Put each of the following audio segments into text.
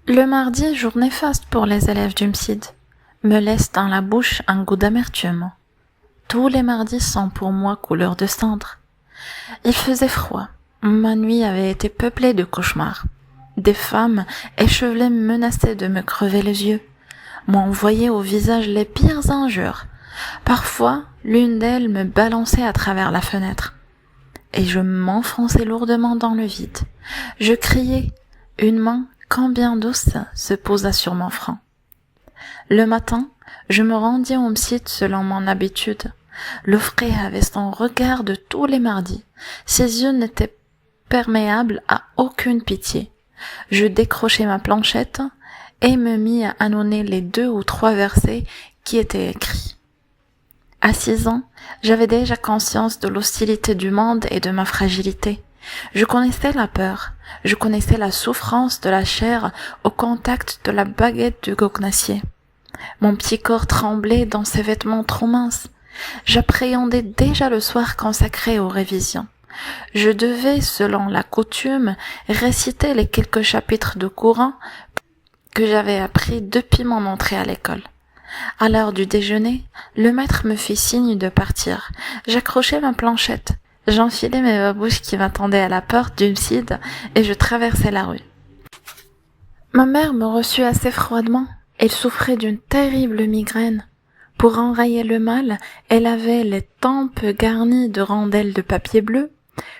Le mardi, jour néfaste pour les élèves du MSID, me laisse dans la bouche un goût d'amertume. Tous les mardis sont pour moi couleur de cendre. Il faisait froid. Ma nuit avait été peuplée de cauchemars. Des femmes échevelées menaçaient de me crever les yeux, m'envoyaient au visage les pires injures. Parfois, l'une d'elles me balançait à travers la fenêtre, et je m'enfonçais lourdement dans le vide. Je criais. Une main, combien douce, se posa sur mon front. Le matin, je me rendis au MSIT selon mon habitude. Le frais avait son regard de tous les mardis. Ses yeux n'étaient perméables à aucune pitié. Je décrochai ma planchette et me mis à annoncer les 2 ou 3 versets qui étaient écrits. À 6 ans, j'avais déjà conscience de l'hostilité du monde et de ma fragilité. Je connaissais la peur, je connaissais la souffrance de la chair au contact de la baguette du gognacier. Mon petit corps tremblait dans ses vêtements trop minces. J'appréhendais déjà le soir consacré aux révisions. Je devais, selon la coutume, réciter les quelques chapitres de Coran que j'avais appris depuis mon entrée à l'école. À l'heure du déjeuner, le maître me fit signe de partir. J'accrochai ma planchette, j'enfilai mes babouches qui m'attendaient à la porte du MSID et je traversai la rue. Ma mère me reçut assez froidement. Elle souffrait d'une terrible migraine. Pour enrayer le mal, elle avait les tempes garnies de rondelles de papier bleu,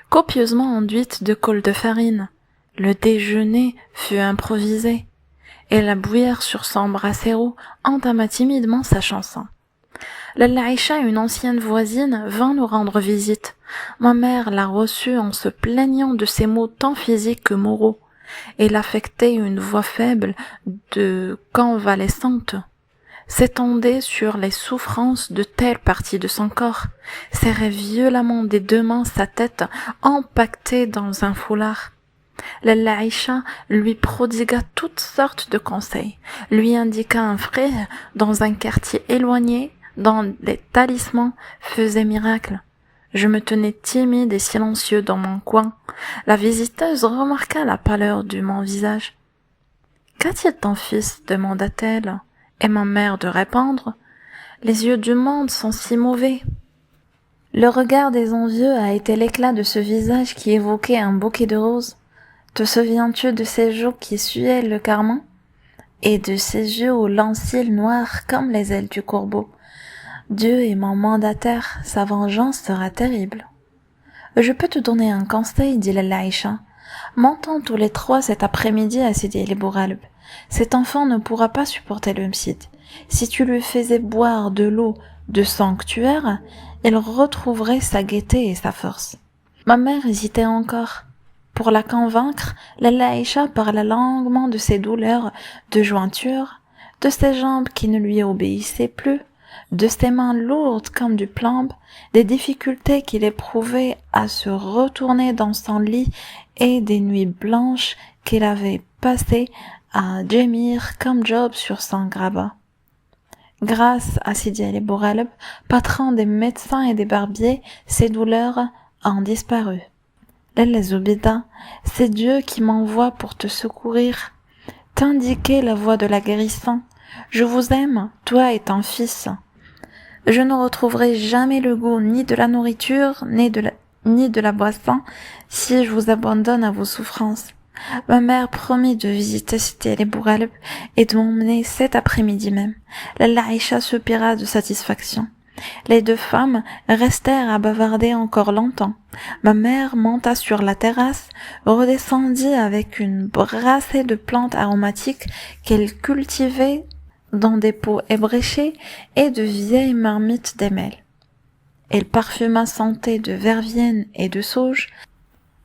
copieusement enduites de colle de farine. Le déjeuner fut improvisé, et la bouillère sur son brasero entama timidement sa chanson. Lalla Aïcha, une ancienne voisine, vint nous rendre visite. Ma mère la reçut en se plaignant de ses maux tant physiques que moraux. Elle affectait une voix faible de convalescente, s'étendait sur les souffrances de telle partie de son corps, serrait violemment des 2 mains sa tête empaquetée dans un foulard. Lalla Aïcha lui prodigua toutes sortes de conseils, lui indiqua un frère dans un quartier éloigné dont les talismans faisaient miracle. Je me tenais timide et silencieux dans mon coin. La visiteuse remarqua la pâleur de mon visage. « Qu'a-t-il ton fils ?» demanda-t-elle, et ma mère de répondre. « Les yeux du monde sont si mauvais. » Le regard des envieux a été l'éclat de ce visage qui évoquait un bouquet de roses. Te souviens-tu de ces joues qui suaient le carmin, et de ces yeux aux longs cils noirs comme les ailes du corbeau? Dieu est mon mandataire, sa vengeance sera terrible. Je peux te donner un conseil, dit Lalla Aïcha. Montons tous les 3 cet après-midi à Sidi El Bouralb. Cet enfant ne pourra pas supporter le MSID. Si tu lui faisais boire de l'eau de sanctuaire, il retrouverait sa gaieté et sa force. Ma mère hésitait encore. Pour la convaincre, Lalla Aïcha parla longuement de ses douleurs de jointure, de ses jambes qui ne lui obéissaient plus, de ses mains lourdes comme du plomb, des difficultés qu'il éprouvait à se retourner dans son lit et des nuits blanches qu'il avait passées à gémir comme Job sur son grabat. Grâce à Sidi El Bouralb, patron des médecins et des barbiers, ces douleurs ont disparu. Lalla Zoubida, c'est Dieu qui m'envoie pour te secourir, t'indiquer la voie de la guérison. Je vous aime, toi et ton fils. Je ne retrouverai jamais le goût ni de la nourriture, ni de la boisson, si je vous abandonne à vos souffrances. Ma mère promit de visiter Sidi El Bouralb et de m'emmener cet après-midi même. Lalla Aïcha soupira de satisfaction. Les 2 femmes restèrent à bavarder encore longtemps. Ma mère monta sur la terrasse, redescendit avec une brassée de plantes aromatiques qu'elle cultivait dans des pots ébréchés et de vieilles marmites d'émel. Elle parfuma son thé de verveine et de sauge,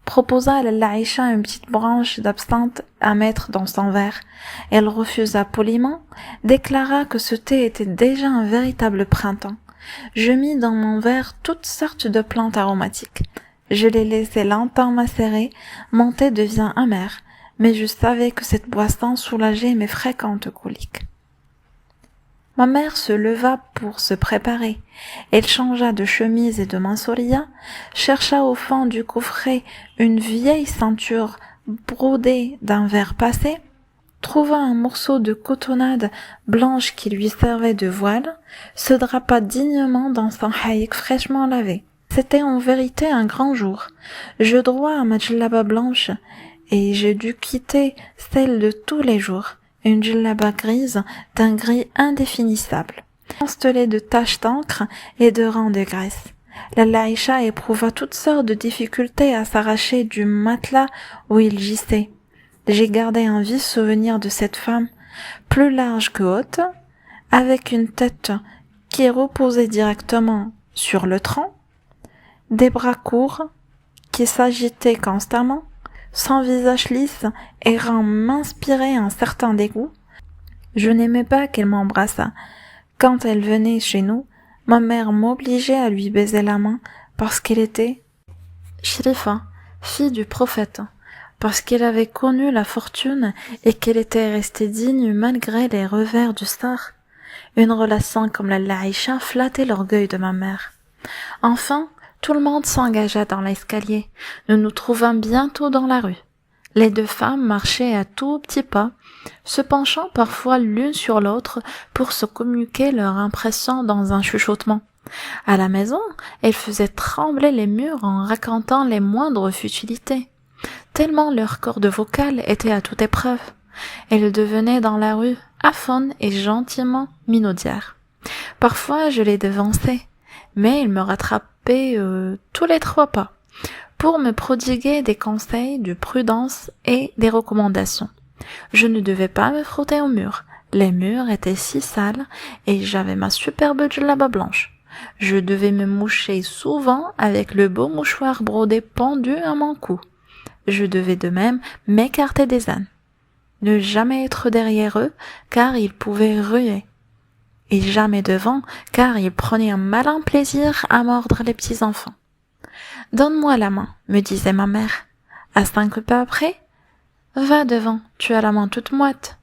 proposa à Lalla Aïcha une petite branche d'absinthe à mettre dans son verre. Elle refusa poliment, déclara que ce thé était déjà un véritable printemps. Je mis dans mon verre toutes sortes de plantes aromatiques. Je les laissai longtemps macérer, mon thé devint amer, mais je savais que cette boisson soulageait mes fréquentes coliques. Ma mère se leva pour se préparer. Elle changea de chemise et de mansolia, chercha au fond du coffret une vieille ceinture brodée d'un verre passé, trouva un morceau de cotonnade blanche qui lui servait de voile, se drapa dignement dans son haïk fraîchement lavé. C'était en vérité un grand jour. J'eus droit à ma djellaba blanche, et j'ai dû quitter celle de tous les jours, une djellaba grise d'un gris indéfinissable, constellée de taches d'encre et de rangs de graisse. La Laïcha éprouva toutes sortes de difficultés à s'arracher du matelas où il gissait. J'ai gardé un vif souvenir de cette femme, plus large que haute, avec une tête qui reposait directement sur le tronc, des bras courts qui s'agitaient constamment, son visage lisse et m'inspirait un certain dégoût. Je n'aimais pas qu'elle m'embrassât. Quand elle venait chez nous, ma mère m'obligeait à lui baiser la main parce qu'elle était Shrifa, fille du prophète, parce qu'elle avait connu la fortune et qu'elle était restée digne malgré les revers du star. Une relation comme la Laïcha flattait l'orgueil de ma mère. Enfin, tout le monde s'engagea dans l'escalier. Nous nous trouvâmes bientôt dans la rue. Les deux femmes marchaient à tout petits pas, se penchant parfois l'une sur l'autre pour se communiquer leur impression dans un chuchotement. À la maison, elles faisaient trembler les murs en racontant les moindres futilités, tellement leur corde vocale était à toute épreuve. Elles devenaient dans la rue aphones et gentiment minaudières. Parfois je les devançais, mais ils me rattrapaient tous les 3 pas, pour me prodiguer des conseils de prudence et des recommandations. Je ne devais pas me frotter au mur. Les murs étaient si sales et j'avais ma superbe djellaba blanche. Je devais me moucher souvent avec le beau mouchoir brodé pendu à mon cou. Je devais de même m'écarter des ânes. Ne jamais être derrière eux, car ils pouvaient ruer. Et jamais devant, car ils prenaient un malin plaisir à mordre les petits enfants. « Donne-moi la main, me disait ma mère. À 5 pas après, va devant, tu as la main toute moite. »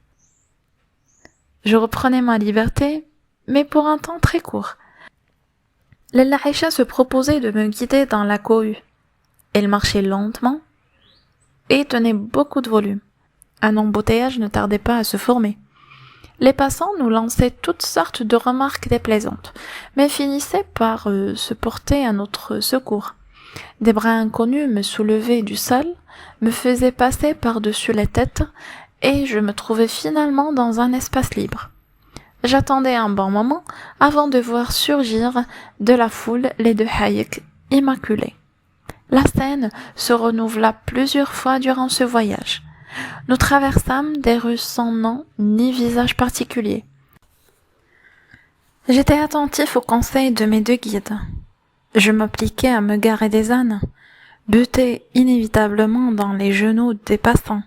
Je reprenais ma liberté, mais pour un temps très court. La Laïcha se proposait de me guider dans la cohue. Elle marchait lentement et tenait beaucoup de volume. Un embouteillage ne tardait pas à se former. Les passants nous lançaient toutes sortes de remarques déplaisantes, mais finissaient par se porter à notre secours. Des bras inconnus me soulevaient du sol, me faisaient passer par-dessus les têtes, et je me trouvais finalement dans un espace libre. J'attendais un bon moment avant de voir surgir de la foule les 2 haïks immaculés. La scène se renouvela plusieurs fois durant ce voyage. Nous traversâmes des rues sans nom ni visage particulier. J'étais attentif aux conseils de mes 2 guides. Je m'appliquais à me garer des ânes, butais inévitablement dans les genoux des passants.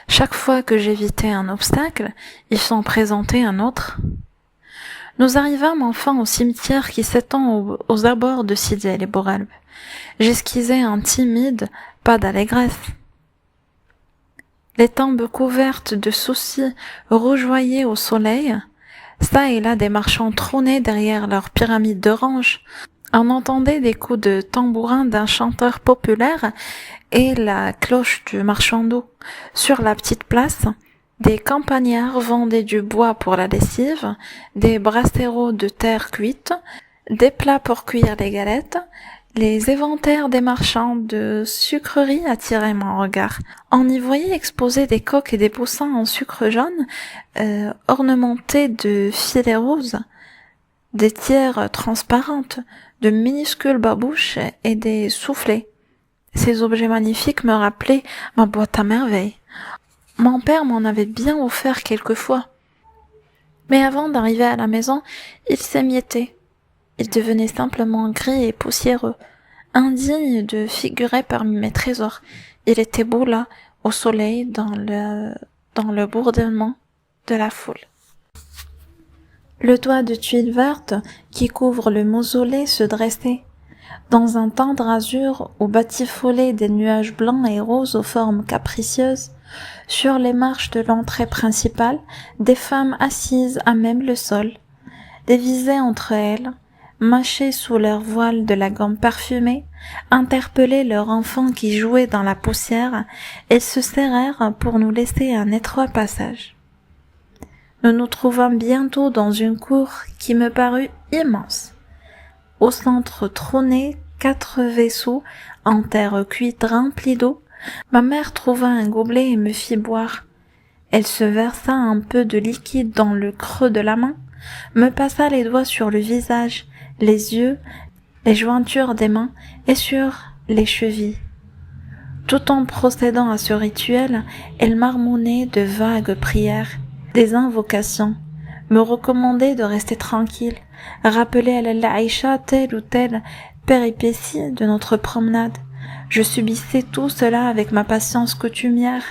Chaque fois que j'évitais un obstacle, ils s'en présentaient un autre. Nous arrivâmes enfin au cimetière qui s'étend aux abords de Sidi El Bouralb. J'esquissais un timide pas d'allégresse. Les tombes couvertes de soucis rougeoyaient au soleil. Ça et là des marchands trônaient derrière leurs pyramides d'oranges. On entendait des coups de tambourin d'un chanteur populaire et la cloche du marchand d'eau. Sur la petite place, des campagnards vendaient du bois pour la lessive, des brasseros de terre cuite, des plats pour cuire les galettes. Les éventaires des marchands de sucreries attiraient mon regard. On y voyait exposer des coques et des poussins en sucre jaune, ornementés de filets roses, des tières transparentes, de minuscules babouches et des soufflets. Ces objets magnifiques me rappelaient ma boîte à merveilles. Mon père m'en avait bien offert quelquefois. Mais avant d'arriver à la maison, il s'émiettait. Il devenait simplement gris et poussiéreux, indigne de figurer parmi mes trésors. Il était beau là, au soleil, dans le bourdonnement de la foule. Le toit de tuiles vertes qui couvre le mausolée se dressait. Dans un tendre azur où batifolés des nuages blancs et roses aux formes capricieuses, sur les marches de l'entrée principale, des femmes assises à même le sol, dévisées entre elles, mâchaient sous leur voile de la gomme parfumée, interpellaient leur enfant qui jouait dans la poussière et se serrèrent pour nous laisser un étroit passage. Nous nous trouvâmes bientôt dans une cour qui me parut immense. Au centre trônaient 4 vaisseaux en terre cuite remplis d'eau. Ma mère trouva un gobelet et me fit boire. Elle se versa un peu de liquide dans le creux de la main, me passa les doigts sur le visage, les yeux, les jointures des mains et sur les chevilles. Tout en procédant à ce rituel, elle marmonnait de vagues prières, des invocations, me recommandait de rester tranquille, rappelait à la Aïcha telle ou telle péripétie de notre promenade. Je subissais tout cela avec ma patience coutumière.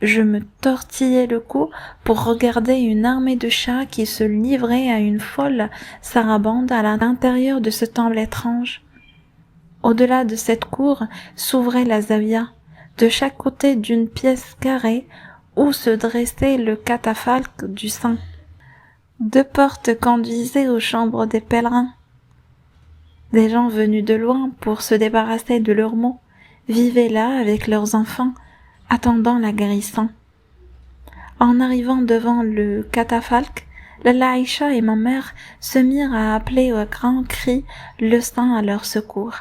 Je me tortillais le cou pour regarder une armée de chats qui se livrait à une folle sarabande à l'intérieur de ce temple étrange. Au-delà de cette cour s'ouvrait la zawiya, de chaque côté d'une pièce carrée où se dressait le catafalque du saint. 2 portes conduisaient aux chambres des pèlerins. Des gens venus de loin pour se débarrasser de leurs maux vivaient là avec leurs enfants, attendant la guérison. En arrivant devant le catafalque, la Aïcha et ma mère se mirent à appeler à grands cris le saint à leur secours.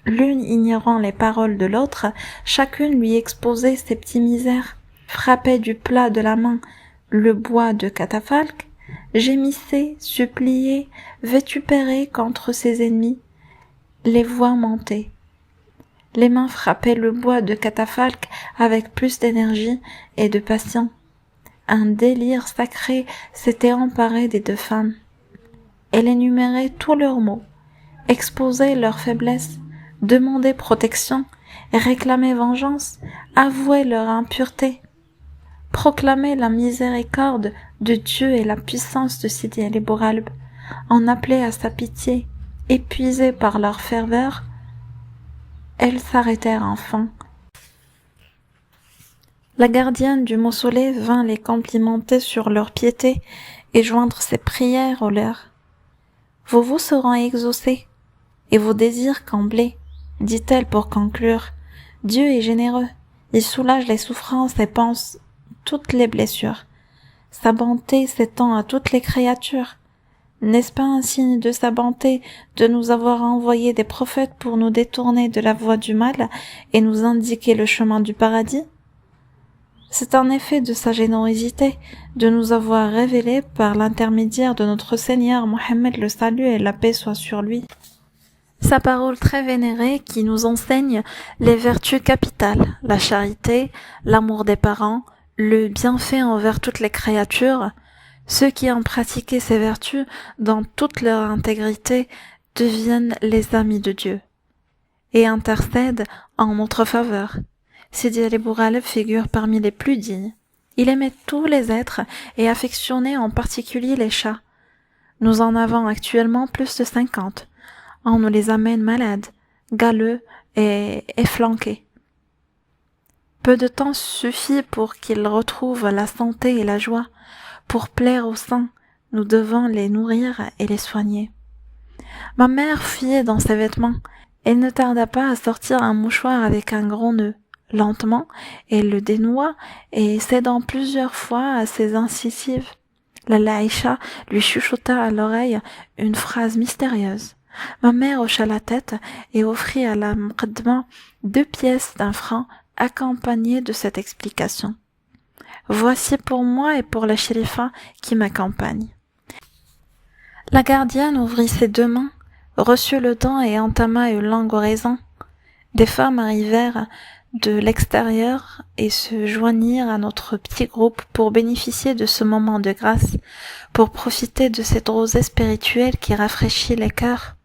L'une ignorant les paroles de l'autre, chacune lui exposait ses petites misères, frappait du plat de la main le bois de catafalque, gémissait, suppliait, vitupérait contre ses ennemis. Les voix montaient. Les mains frappaient le bois de catafalque avec plus d'énergie et de passion. Un délire sacré s'était emparé des 2 femmes. Elle énumérait tous leurs maux, exposait leurs faiblesses, demandait protection, réclamait vengeance, avouait leur impureté, proclamait la miséricorde de Dieu et la puissance de Sidi El Bouralb, en appelait à sa pitié, épuisées par leur ferveur. Elles s'arrêtèrent enfin. La gardienne du mausolée vint les complimenter sur leur piété et joindre ses prières aux leurs. « Vos vœux seront exaucés et vos désirs comblés, dit-elle pour conclure. Dieu est généreux, il soulage les souffrances et pense toutes les blessures. Sa bonté s'étend à toutes les créatures. N'est-ce pas un signe de sa bonté de nous avoir envoyé des prophètes pour nous détourner de la voie du mal et nous indiquer le chemin du paradis? C'est un effet de sa générosité de nous avoir révélé par l'intermédiaire de notre Seigneur Mohammed, le salut et la paix soient sur lui, sa parole très vénérée qui nous enseigne les vertus capitales, la charité, l'amour des parents, le bienfait envers toutes les créatures. Ceux qui ont pratiqué ces vertus dans toute leur intégrité deviennent les amis de Dieu et intercèdent en notre faveur. Sidi El Bouralb figure parmi les plus dignes. Il aimait tous les êtres et affectionnait en particulier les chats. Nous en avons actuellement plus de 50. On nous les amène malades, galeux et efflanqués. Peu de temps suffit pour qu'ils retrouvent la santé et la joie. Pour plaire aux saints, nous devons les nourrir et les soigner. Ma mère fouillait dans ses vêtements. Elle ne tarda pas à sortir un mouchoir avec un gros nœud. Lentement, elle le dénoua et cédant plusieurs fois à ses incisives, la Aïcha lui chuchota à l'oreille une phrase mystérieuse. Ma mère hocha la tête et offrit à la Muqaddama 2 pièces d'1 franc accompagnées de cette explication. Voici pour moi et pour la shérifa qui m'accompagne. La gardienne ouvrit ses 2 mains, reçut le don et entama une longue oraison. Des femmes arrivèrent de l'extérieur et se joignirent à notre petit groupe pour bénéficier de ce moment de grâce, pour profiter de cette rosée spirituelle qui rafraîchit les cœurs.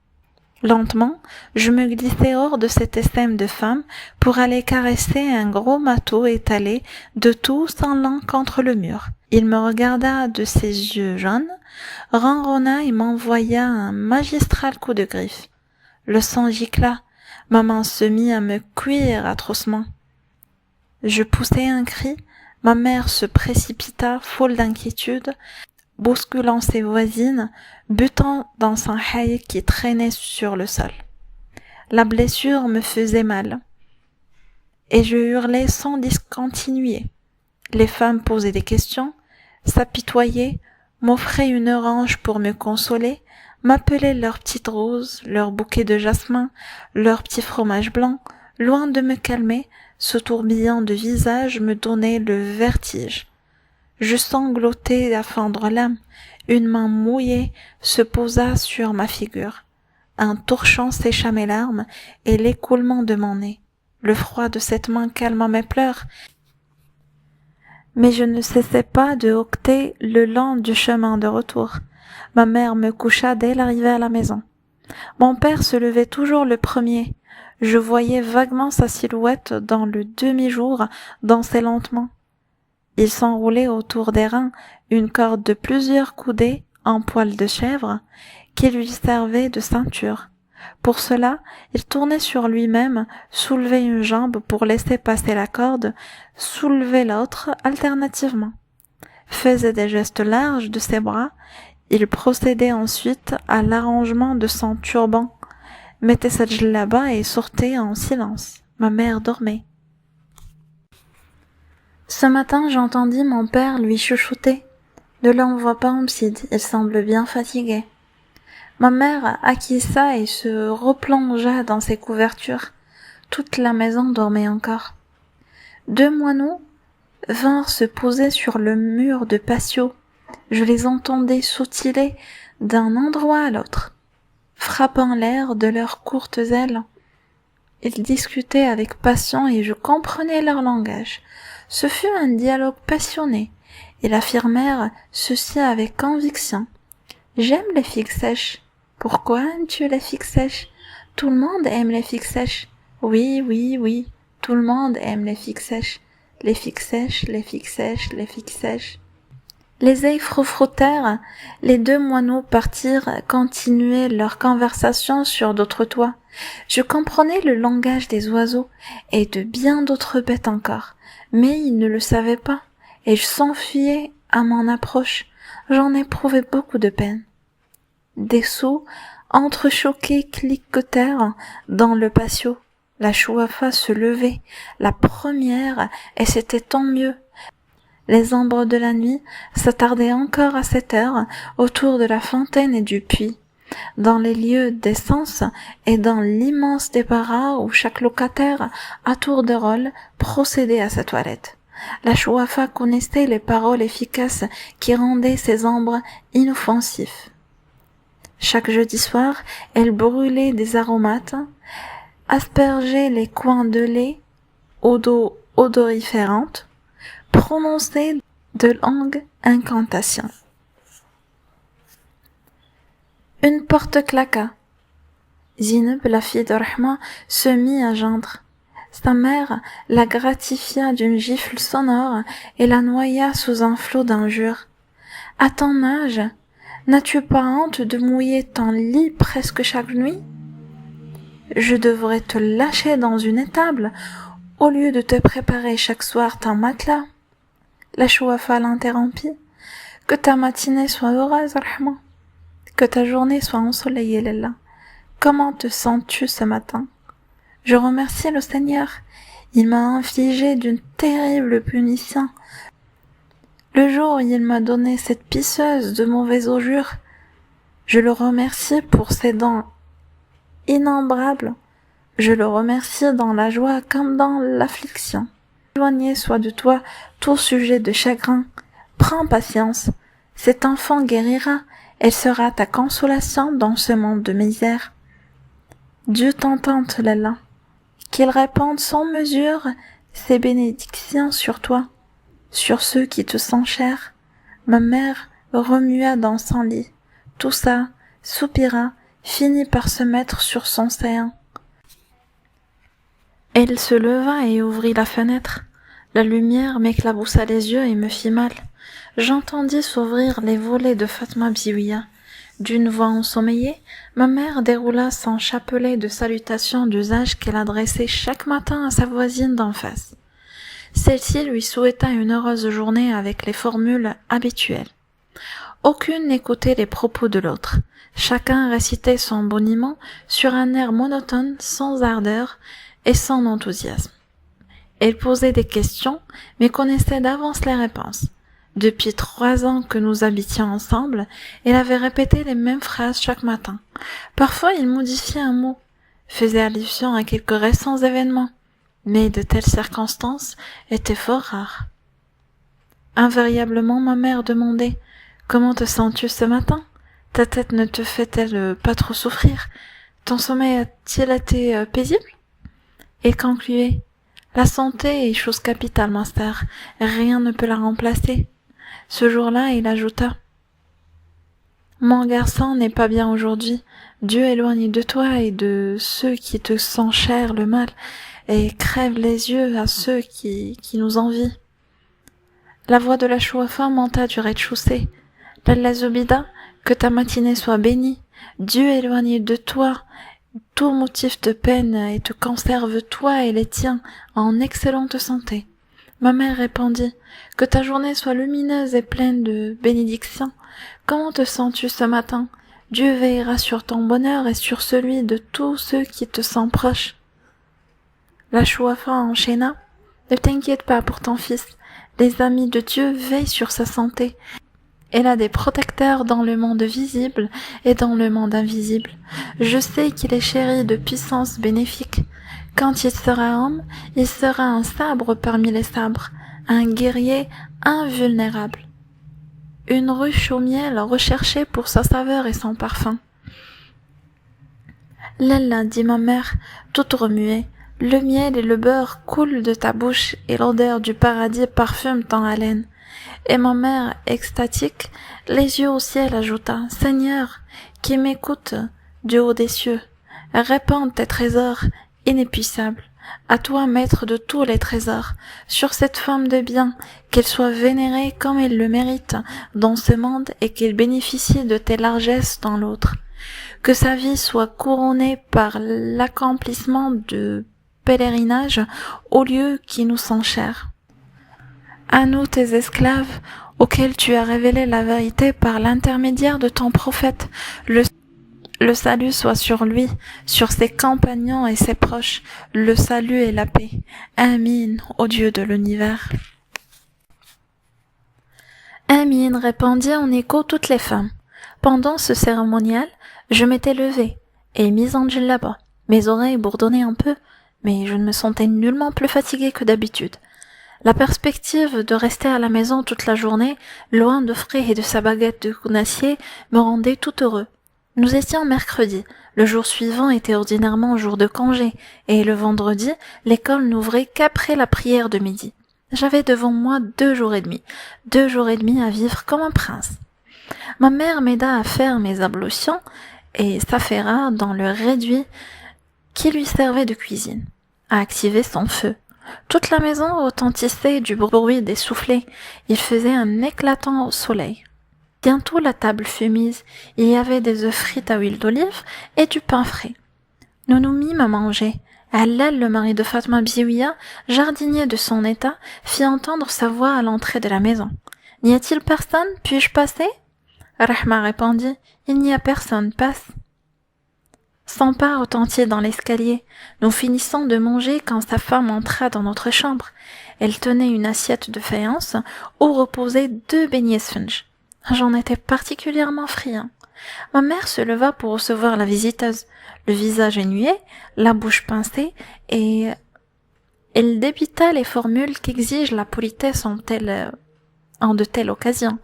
Lentement, je me glissai hors de cet essaim de femmes pour aller caresser un gros matou étalé de tout sans langue contre le mur. Il me regarda de ses yeux jaunes, ronronna et m'envoya un magistral coup de griffe. Le sang gicla, ma main se mit à me cuire atrocement. Je poussai un cri, ma mère se précipita, folle d'inquiétude, bousculant ses voisines, butant dans son haï qui traînait sur le sol. La blessure me faisait mal, et je hurlais sans discontinuer. Les femmes posaient des questions, s'apitoyaient, m'offraient une orange pour me consoler, m'appelaient leur petite rose, leur bouquet de jasmin, leur petit fromage blanc, loin de me calmer, ce tourbillon de visage me donnait le vertige. Je sanglotais à fendre l'âme, une main mouillée se posa sur ma figure. Un torchon sécha mes larmes et l'écoulement de mon nez. Le froid de cette main calma mes pleurs, mais je ne cessais pas de hoqueter le long du chemin de retour. Ma mère me coucha dès l'arrivée à la maison. Mon père se levait toujours le premier. Je voyais vaguement sa silhouette dans le demi-jour danser lentement. Il s'enroulait autour des reins une corde de plusieurs coudées en poil de chèvre qui lui servait de ceinture. Pour cela, il tournait sur lui-même, soulevait une jambe pour laisser passer la corde, soulevait l'autre alternativement. Faisait des gestes larges de ses bras, il procédait ensuite à l'arrangement de son turban, mettait sa djellaba et sortait en silence. Ma mère dormait. Ce matin, j'entendis mon père lui chuchoter. Ne l'envoie pas en Msid, il semble bien fatigué. Ma mère acquiesça et se replongea dans ses couvertures. Toute la maison dormait encore. 2 moineaux vinrent se poser sur le mur de patio. Je les entendais sautiller d'un endroit à l'autre, frappant l'air de leurs courtes ailes. Ils discutaient avec passion et je comprenais leur langage. Ce fut un dialogue passionné. Ils affirmèrent ceci avec conviction. « J'aime les figues sèches. » « Pourquoi aimes-tu les figues sèches ? Tout le monde aime les figues sèches. »« Oui, oui, oui, tout le monde aime les figues sèches. Les figues sèches, les figues sèches, les figues sèches. » Les œils frottèrent, les 2 moineaux partirent continuer leur conversation sur d'autres toits. Je comprenais le langage des oiseaux et de bien d'autres bêtes encore, mais ils ne le savaient pas, et je s'enfuyais à mon approche. J'en éprouvais beaucoup de peine. Des sauts entrechoqués cliquetèrent dans le patio. La chouafa se levait, la première, et c'était tant mieux. Les ombres de la nuit s'attardaient encore à cette heure autour de la fontaine et du puits, dans les lieux d'essence et dans l'immense débarras où chaque locataire, à tour de rôle, procédait à sa toilette. La chouafa connaissait les paroles efficaces qui rendaient ces ombres inoffensifs. Chaque jeudi soir, elle brûlait des aromates, aspergeait les coins de lait d'eau odoriférante, prononçait de longues incantations. Une porte claqua. Zineb, la fille de Rahma, se mit à geindre. Sa mère la gratifia d'une gifle sonore et la noya sous un flot d'injures. « À ton âge, n'as-tu pas honte de mouiller ton lit presque chaque nuit ? Je devrais te lâcher dans une étable au lieu de te préparer chaque soir ton matelas. » La chouafa l'interrompit. « Que ta matinée soit heureuse, Rahma. Que ta journée soit ensoleillée, Lella. Comment te sens-tu ce matin ? Je remercie le Seigneur. Il m'a infligé d'une terrible punition. Le jour où il m'a donné cette pisseuse de mauvais augure, je le remercie pour ses dons innombrables. Je le remercie dans la joie comme dans l'affliction. Éloigné soit de toi tout sujet de chagrin. Prends patience. Cet enfant guérira. Elle sera ta consolation dans ce monde de misère. Dieu t'entende, Lalla. Qu'il répande sans mesure ses bénédictions sur toi, sur ceux qui te sont chers. Ma mère remua dans son lit, toussa, soupira, finit par se mettre sur son séant. Elle se leva et ouvrit la fenêtre. La lumière m'éclaboussa les yeux et me fit mal. J'entendis s'ouvrir les volets de Fatma Bziouia. D'une voix ensommeillée, ma mère déroula son chapelet de salutations d'usage qu'elle adressait chaque matin à sa voisine d'en face. Celle-ci lui souhaita une heureuse journée avec les formules habituelles. Aucune n'écoutait les propos de l'autre. Chacun récitait son boniment sur un air monotone, sans ardeur et sans enthousiasme. Elle posait des questions, mais connaissait d'avance les réponses. Depuis 3 ans que nous habitions ensemble, elle avait répété les mêmes phrases chaque matin. Parfois, il modifiait un mot, faisait allusion à quelques récents événements, mais de telles circonstances étaient fort rares. Invariablement, ma mère demandait « Comment te sens-tu ce matin? Ta tête ne te fait-elle pas trop souffrir? Ton sommeil a-t-il été paisible ?» Et concluait « La santé est chose capitale, ma sœur, rien ne peut la remplacer. » Ce jour-là, il ajouta « Mon garçon n'est pas bien aujourd'hui. Dieu éloigne de toi et de ceux qui te sont chers le mal, et crève les yeux à ceux qui nous envient. » La voix de la Chouafa monta du rez-de-chaussée. « Lalla Zobida, que ta matinée soit bénie. Dieu éloigne de toi tout motif de peine et te conserve toi et les tiens en excellente santé. » Ma mère répondit « Que ta journée soit lumineuse et pleine de bénédictions. Comment te sens-tu ce matin? Dieu veillera sur ton bonheur et sur celui de tous ceux qui te sont proches. » La Chouafa enchaîna « Ne t'inquiète pas pour ton fils. Les amis de Dieu veillent sur sa santé. Elle a des protecteurs dans le monde visible et dans le monde invisible. Je sais qu'il est chéri de puissances bénéfiques. Quand il sera homme, il sera un sabre parmi les sabres, un guerrier invulnérable. Une ruche au miel recherchée pour sa saveur et son parfum. « Lalla, dit ma mère, toute remuée, le miel et le beurre coulent de ta bouche et l'odeur du paradis parfume ton haleine. » Et ma mère, extatique, les yeux au ciel, ajouta « Seigneur, qui m'écoute du haut des cieux, répands tes trésors inépuisables, à toi maître de tous les trésors, sur cette femme de bien, qu'elle soit vénérée comme elle le mérite dans ce monde et qu'elle bénéficie de tes largesses dans l'autre. Que sa vie soit couronnée par l'accomplissement de pèlerinages aux lieux qui nous sont chers. À nous, tes esclaves, auxquels tu as révélé la vérité par l'intermédiaire de ton prophète, le salut soit sur lui, sur ses compagnons et ses proches, le salut et la paix. Amin, ô Dieu de l'univers. Amin, répondit en écho toutes les femmes. Pendant ce cérémonial, je m'étais levée et mise en djellaba. Mes oreilles bourdonnaient un peu, mais je ne me sentais nullement plus fatiguée que d'habitude. La perspective de rester à la maison toute la journée, loin de Fré et de sa baguette de counassier, me rendait tout heureux. Nous étions mercredi, le jour suivant était ordinairement jour de congé, et le vendredi, l'école n'ouvrait qu'après la prière de midi. J'avais devant moi 2 jours et demi, 2 jours et demi à vivre comme un prince. Ma mère m'aida à faire mes ablutions et s'affaira dans le réduit qui lui servait de cuisine, à activer son feu. Toute la maison retentissait du bruit des soufflets. Il faisait un éclatant soleil. Bientôt la table fut mise. Il y avait des œufs frits à huile d'olive et du pain frais. Nous nous mîmes à manger. Halal, le mari de Fatma Bziouia, jardinier de son état, fit entendre sa voix à l'entrée de la maison. « N'y a-t-il personne? Puis-je passer ?» Rahma répondit « Il n'y a personne, passe. » Son pas retentit dans l'escalier. Nous finissons de manger quand sa femme entra dans notre chambre. Elle tenait une assiette de faïence où reposaient 2 beignets sponge. J'en étais particulièrement friand. Ma mère se leva pour recevoir la visiteuse, le visage énué, la bouche pincée, et elle débita les formules qu'exige la politesse en de telles occasions.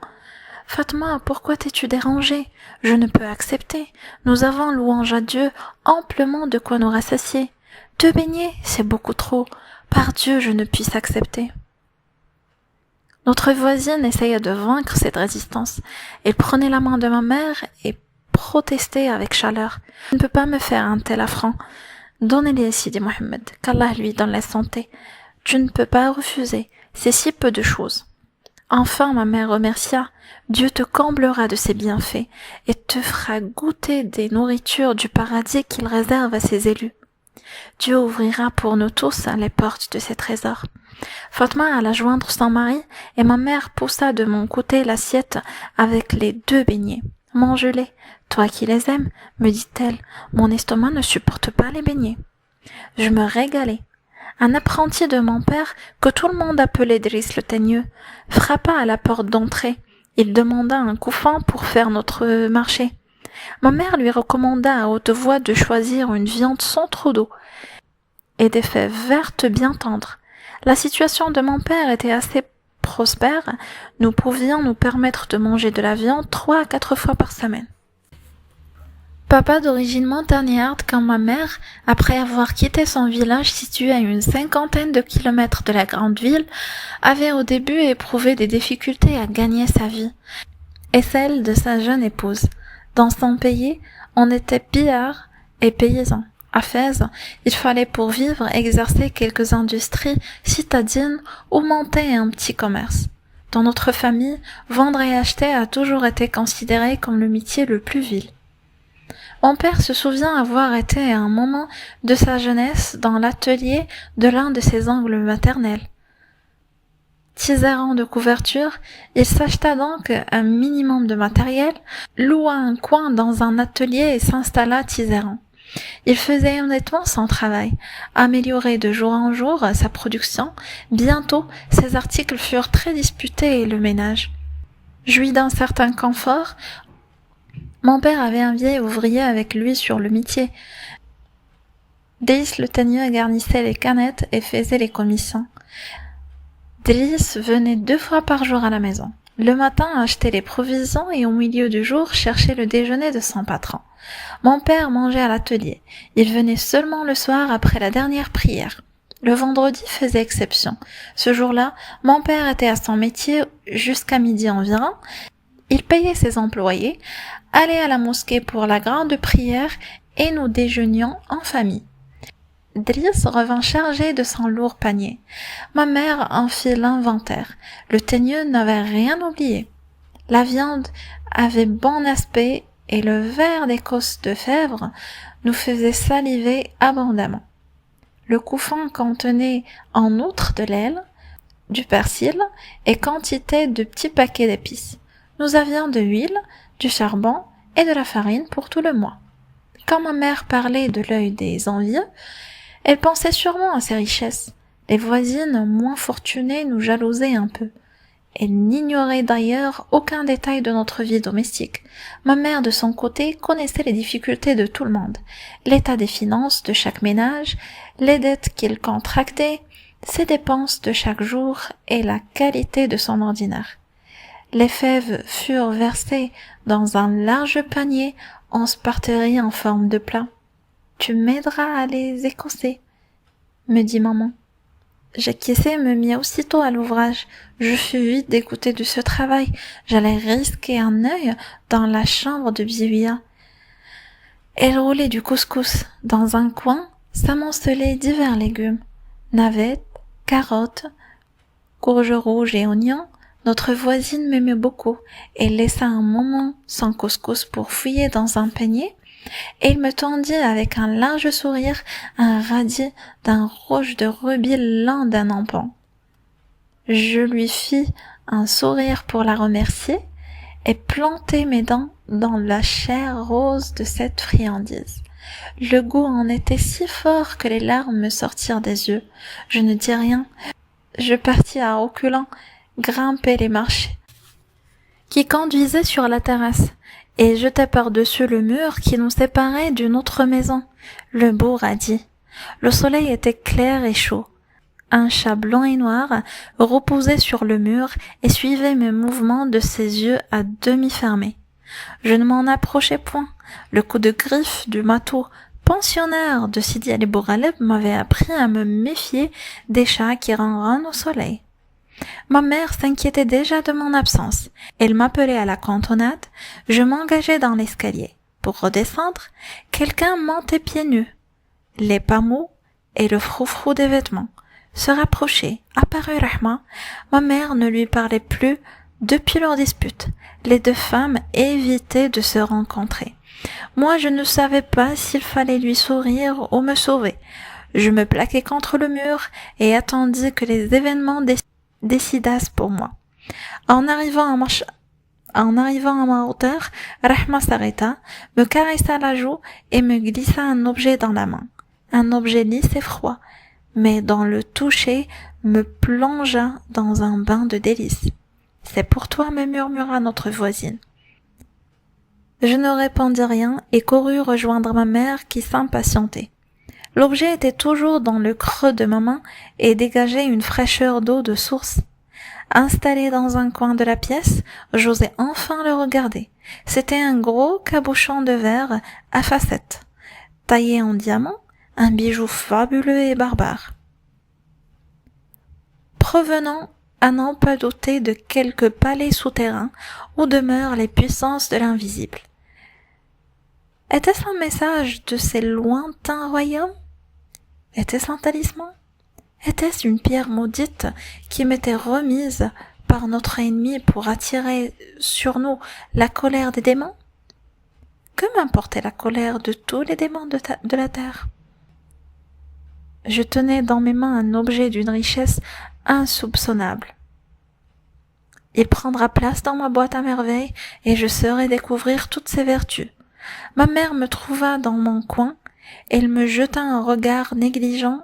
« Fatma, pourquoi t'es-tu dérangée? Je ne peux accepter. Nous avons, louange à Dieu, amplement de quoi nous rassasier. 2 beignets, c'est beaucoup trop. Par Dieu, je ne puisse accepter. » Notre voisine essaya de vaincre cette résistance. Elle prenait la main de ma mère et protestait avec chaleur. « Je ne peux pas me faire un tel affront. Donnez-les, Sidi Mohammed, qu'Allah lui donne la santé. Tu ne peux pas refuser. C'est si peu de choses. » Enfin, ma mère remercia. Dieu te comblera de ses bienfaits et te fera goûter des nourritures du paradis qu'il réserve à ses élus. Dieu ouvrira pour nous tous les portes de ses trésors. Fatma alla joindre son mari et ma mère poussa de mon côté l'assiette avec les 2 beignets. Mange-les, toi qui les aimes, me dit-elle, mon estomac ne supporte pas les beignets. Je me régalais. Un apprenti de mon père, que tout le monde appelait Driss le Teigneux, frappa à la porte d'entrée. Il demanda un couffin pour faire notre marché. Ma mère lui recommanda à haute voix de choisir une viande sans trop d'eau et des fèves vertes bien tendres. La situation de mon père était assez prospère. Nous pouvions nous permettre de manger de la viande 3 à 4 fois par semaine. Papa d'origine montagnarde comme ma mère, après avoir quitté son village situé à une 50aine de kilomètres de la grande ville, avait au début éprouvé des difficultés à gagner sa vie, et celle de sa jeune épouse. Dans son pays, on était pillards et paysans. À Fès, il fallait pour vivre exercer quelques industries citadines ou monter un petit commerce. Dans notre famille, vendre et acheter a toujours été considéré comme le métier le plus vil. Mon père se souvient avoir été à un moment de sa jeunesse dans l'atelier de l'un de ses oncles maternels. Tisserand de couverture, il s'acheta donc un minimum de matériel, loua un coin dans un atelier et s'installa tisserand. Il faisait honnêtement son travail, améliorait de jour en jour sa production. Bientôt, ses articles furent très disputés et le ménage jouit d'un certain confort. Mon père avait un vieil ouvrier avec lui sur le métier. Driss le Teigneux garnissait les canettes et faisait les commissions. Driss venait 2 fois par jour à la maison. Le matin, acheter les provisions et au milieu du jour, chercher le déjeuner de son patron. Mon père mangeait à l'atelier. Il venait seulement le soir après la dernière prière. Le vendredi faisait exception. Ce jour-là, mon père était à son métier jusqu'à midi environ. Il payait ses employés, allait à la mosquée pour la grande prière et nous déjeunions en famille. Driss revint chargé de son lourd panier. Ma mère en fit l'inventaire. Le Teigneux n'avait rien oublié. La viande avait bon aspect et le verre d'Écosse de Fèvre nous faisait saliver abondamment. Le couffin contenait en outre de l'aile, du persil et quantité de petits paquets d'épices. Nous avions de l'huile, du charbon et de la farine pour tout le mois. Quand ma mère parlait de l'œil des envieux, elle pensait sûrement à ses richesses. Les voisines moins fortunées nous jalousaient un peu. Elle n'ignorait d'ailleurs aucun détail de notre vie domestique. Ma mère, de son côté, connaissait les difficultés de tout le monde, l'état des finances de chaque ménage, les dettes qu'il contractait, ses dépenses de chaque jour et la qualité de son ordinaire. Les fèves furent versées dans un large panier en sparterie en forme de plat. « Tu m'aideras à les écosser » me dit maman. J'acquiesçai et me mis aussitôt à l'ouvrage. Je fus vite dégoûtée de ce travail. J'allais risquer un œil dans la chambre de Biouya. Elle roulait du couscous. Dans un coin s'amoncelaient divers légumes. Navets, carottes, courges rouges et oignons. Notre voisine m'aimait beaucoup. Elle laissa un moment son couscous pour fouiller dans un panier. Et il me tendit avec un large sourire un radis d'un rouge de rubis lent d'un empan. Je lui fis un sourire pour la remercier et plantai mes dents dans la chair rose de cette friandise. Le goût en était si fort que les larmes me sortirent des yeux. Je ne dis rien. Je partis à reculons, grimpai les marches qui conduisaient sur la terrasse et jetai par-dessus le mur qui nous séparait d'une autre maison, le beau radis. Le soleil était clair et chaud. Un chat blanc et noir reposait sur le mur et suivait mes mouvements de ses yeux à demi fermés. Je ne m'en approchais point. Le coup de griffe du mâteau pensionnaire de Sidi Ali Bouraleb m'avait appris à me méfier des chats qui ronronnent au soleil. Ma mère s'inquiétait déjà de mon absence. Elle m'appelait à la cantonade. Je m'engageai dans l'escalier. Pour redescendre, quelqu'un montait pieds nus. Les pas mous et le froufrou des vêtements. Se rapprochait. Apparut Rahma. Ma mère ne lui parlait plus Depuis leur dispute, les deux femmes évitaient de se rencontrer. Moi, je ne savais pas s'il fallait lui sourire ou me sauver. Je me plaquai contre le mur et attendis que les événements décidassent pour moi. En arrivant à ma hauteur, Rahma s'arrêta, me caressa la joue et me glissa un objet dans la main. Un objet lisse et froid, mais dans le toucher me plongea dans un bain de délices. C'est pour toi, me murmura notre voisine. Je ne répondis rien et courus rejoindre ma mère qui s'impatientait. L'objet était toujours dans le creux de ma main et dégageait une fraîcheur d'eau de source. Installé dans un coin de la pièce, j'osais enfin le regarder. C'était un gros cabochon de verre à facettes, taillé en diamant, un bijou fabuleux et barbare. Provenant à n'en pas douter de quelque palais souterrain où demeurent les puissances de l'invisible. Était-ce un message de ces lointains royaumes? Était-ce un talisman? Était-ce une pierre maudite qui m'était remise par notre ennemi pour attirer sur nous la colère des démons? Que m'importait la colère de tous les démons de la terre? Je tenais dans mes mains un objet d'une richesse insoupçonnable. Il prendra place dans ma boîte à merveilles et je saurai découvrir toutes ses vertus. Ma mère me trouva dans mon coin, elle me jeta un regard négligent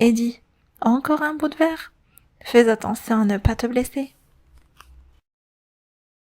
et dit « Encore un bout de verre? Fais attention à ne pas te blesser. »